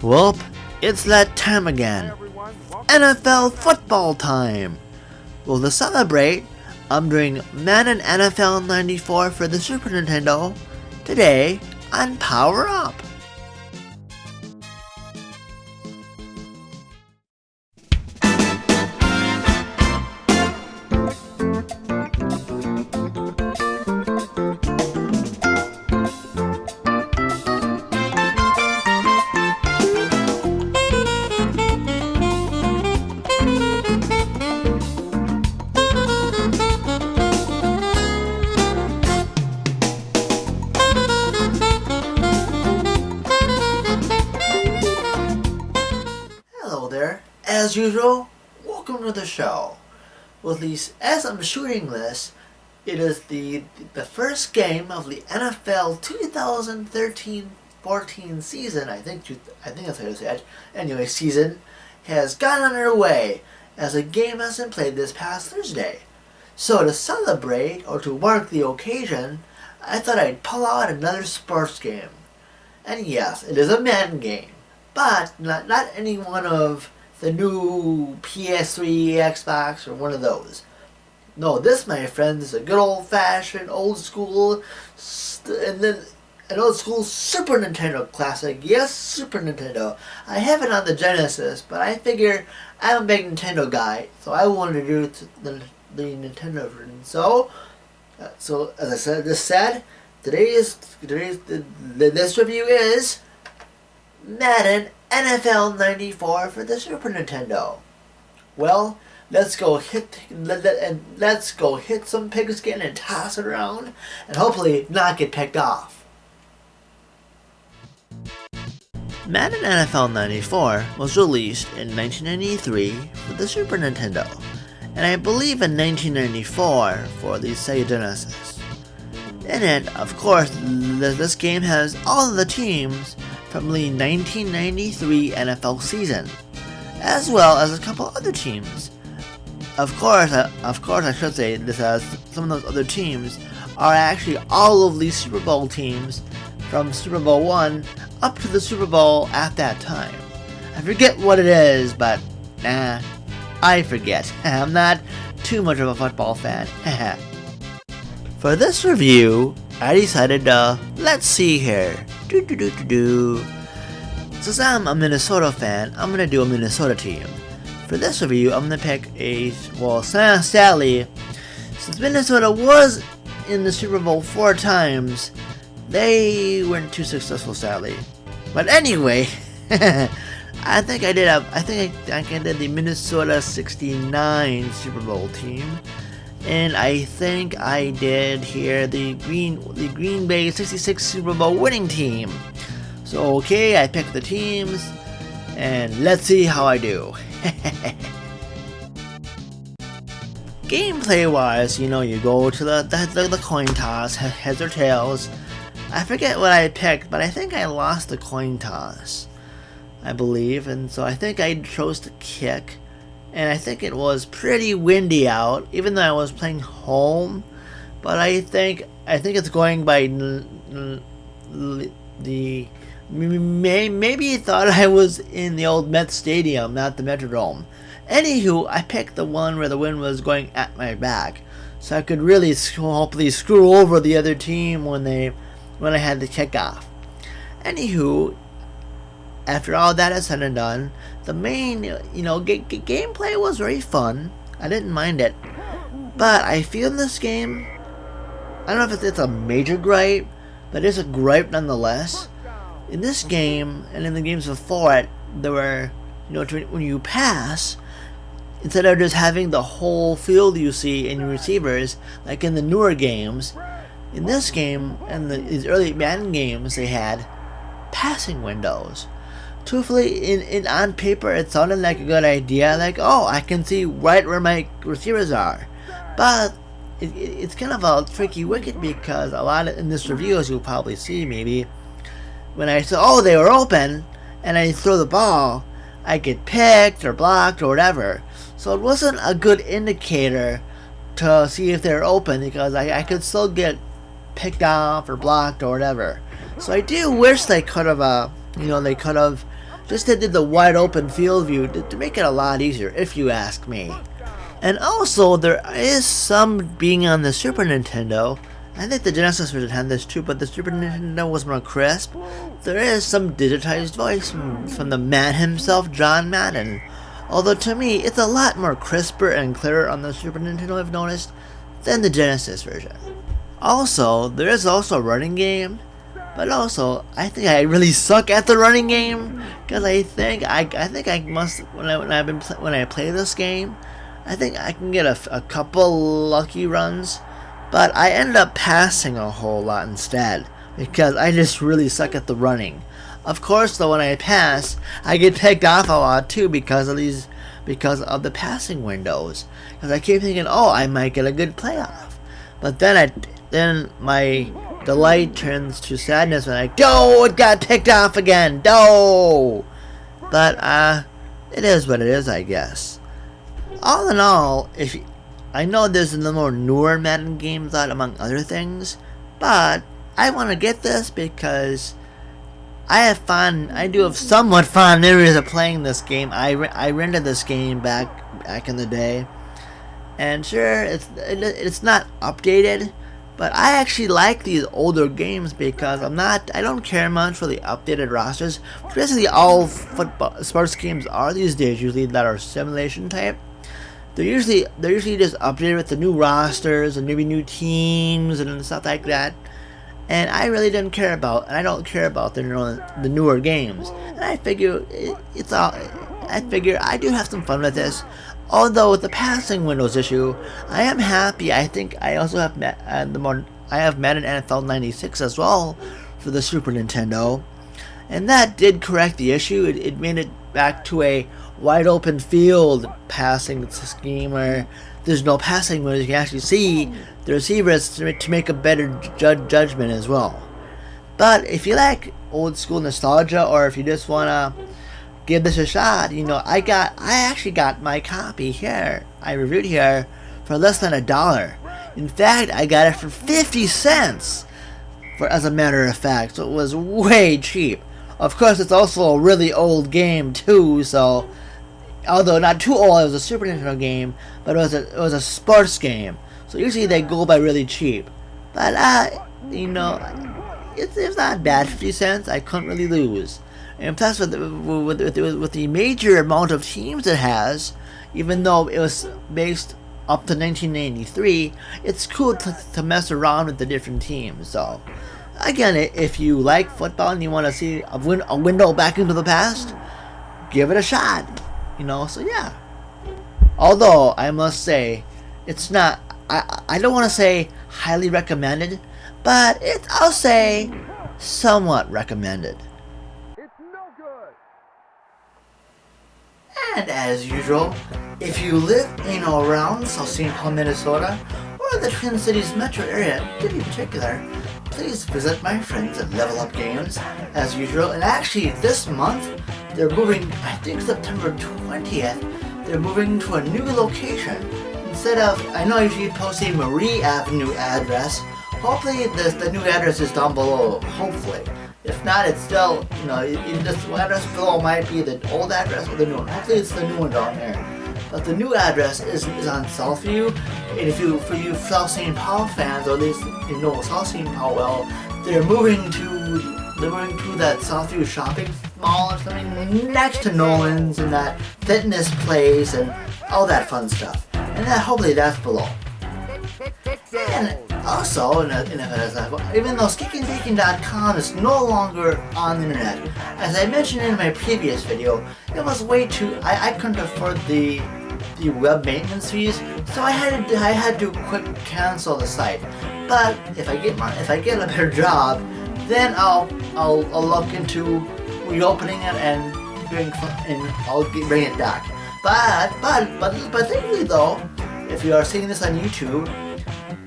Well, it's that time again. NFL football time! Well, to celebrate, I'm doing Madden NFL 94 for the Super Nintendo today on Power Up. Hello there. As usual, welcome to the show. Well, at least as I'm shooting this, it is the first game of the NFL 2013-14 season. I think that's how you say it. Anyway, season has gotten underway as a game has been played this past Thursday. So to celebrate or to mark the occasion, I thought I'd pull out another sports game. And yes, it is a Madden game. But not any one of the new PS3, Xbox, or one of those. No, this, my friends, is a good old-fashioned, old-school Super Nintendo classic. Yes, Super Nintendo. I have it on the Genesis, but I figure I'm a big Nintendo guy, so I wanted to do the Nintendo version. So as I said, this review is Madden NFL 94 for the Super Nintendo. Well, let's go hit some pigskin and toss it around, and hopefully not get picked off. Madden NFL 94 was released in 1993 for the Super Nintendo, and I believe in 1994 for the Sega Genesis. In it, of course, this game has all of the teams from the 1993 NFL season, as well as a couple other teams. Of course, I should say this, as some of those other teams are actually all of these Super Bowl teams from Super Bowl 1 up to the Super Bowl at that time. I forget what it is, but I forget. I'm not too much of a football fan. For this review, I decided let's see here. Since I'm a Minnesota fan, I'm gonna do a Minnesota team. For this review, I'm gonna pick sadly, since Minnesota was in the Super Bowl 4 times, they weren't too successful, sadly. But anyway, I think I did the Minnesota 69 Super Bowl team. And I think I did here the Green Bay 66 Super Bowl winning team. So okay, I picked the teams, and let's see how I do. Gameplay wise, you go to the coin toss, heads or tails. I forget what I picked, but I think I lost the coin toss, I believe, and so I think I chose to kick. And I think it was pretty windy out, even though I was playing home. But I think it's going by maybe he thought I was in the old Met Stadium, not the Metrodome. Anywho, I picked the one where the wind was going at my back, so I could really hopefully screw over the other team when I had the kickoff. Anywho, after all that is said and done, the main, gameplay was very fun. I didn't mind it. But I feel in this game, I don't know if it's a major gripe, but it's a gripe nonetheless. In this game, and in the games before it, there were, when you pass, instead of just having the whole field you see in your receivers, like in the newer games, in this game, and these early Madden games, they had passing windows. Truthfully, on paper, it sounded like a good idea. Like, oh, I can see right where my receivers are. But it's kind of a tricky wicket, because a lot in this review, as you'll probably see, maybe, when I say, oh, they were open, and I throw the ball, I get picked or blocked or whatever. So it wasn't a good indicator to see if they're open, because I could still get picked off or blocked or whatever. So I do wish they could have, Just they did the wide open field view to make it a lot easier, if you ask me. And also, there is some being on the Super Nintendo. I think the Genesis version had this too, but the Super Nintendo was more crisp. There is some digitized voice from the man himself, John Madden. Although to me, it's a lot more crisper and clearer on the Super Nintendo, I've noticed, than the Genesis version. Also, there is also a running game, but also, I think I really suck at the running game, because I think I must, when I play this game, I think I can get a couple lucky runs, but I end up passing a whole lot instead, because I just really suck at the running. Of course, though, when I pass, I get picked off a lot too because of the passing windows. Because I keep thinking, oh, I might get a good playoff, but then my delight turns to sadness when it got picked off again, But it is what it is, I guess. All in all, I know there's the more newer Madden games out among other things, but I want to get this because I do have somewhat fond memories of playing this game. I rented this game back in the day, and sure, it's not updated, but I actually like these older games because I don't care much for the updated rosters, which basically all sports games are these days, usually that are simulation type. They're usually just updated with the new rosters and maybe new teams and stuff like that. And I really didn't care about, and I don't care about the newer games. And I figure I do have some fun with this. Although with the passing windows issue, I am happy. I think I also have I have Madden NFL 96 as well for the Super Nintendo, and that did correct the issue. It made it back to a wide open field passing scheme where there's no passing windows. You can actually see the receivers to make a better judgment as well. But if you like old school nostalgia, or if you just wanna give this a shot, I actually got my copy here. I reviewed here for less than $1. In fact, I got it for 50 cents. As a matter of fact, so it was way cheap. Of course, it's also a really old game too. So, although not too old, it was a Super Nintendo game, but it was a sports game. So usually they go by really cheap. But it's not bad. 50 cents, I couldn't really lose. And plus, with the major amount of teams it has, even though it was based up to 1993, it's cool to mess around with the different teams. So, again, if you like football and you want to see a window back into the past, give it a shot. So yeah. Although, I must say, it's not, I don't want to say highly recommended, but I'll say somewhat recommended. And as usual, if you live in or around South St. Paul, Minnesota, or the Twin Cities metro area in particular, please visit my friends at Level Up Games, as usual. And actually, this month, they're moving, I think September 20th, they're moving to a new location. Instead of, I know I usually post a Marie Avenue address, hopefully the new address is down below, hopefully. If not, it's still, this address below might be the old address or the new one. Hopefully it's the new one down there. But the new address is on Southview, and for you South St. Paul fans, or at least you know South St. Paul well, they're moving to that Southview shopping mall or something next to Nolan's and that fitness place and all that fun stuff. And hopefully that's below. And also, even though SkickyandBacon.com is no longer on the internet, as I mentioned in my previous video, it was way too. I couldn't afford the web maintenance fees, so I had to quick cancel the site. But if I get a better job, then I'll look into reopening it and I'll bring it back. But thankfully though, if you are seeing this on YouTube,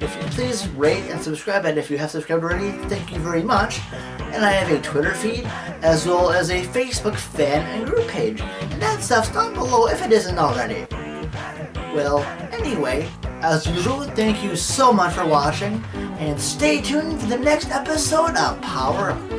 if you please rate and subscribe, and if you have subscribed already, thank you very much. And I have a Twitter feed, as well as a Facebook fan and group page, and that stuff's down below if it isn't already. Well, anyway, as usual, thank you so much for watching, and stay tuned for the next episode of Power Up.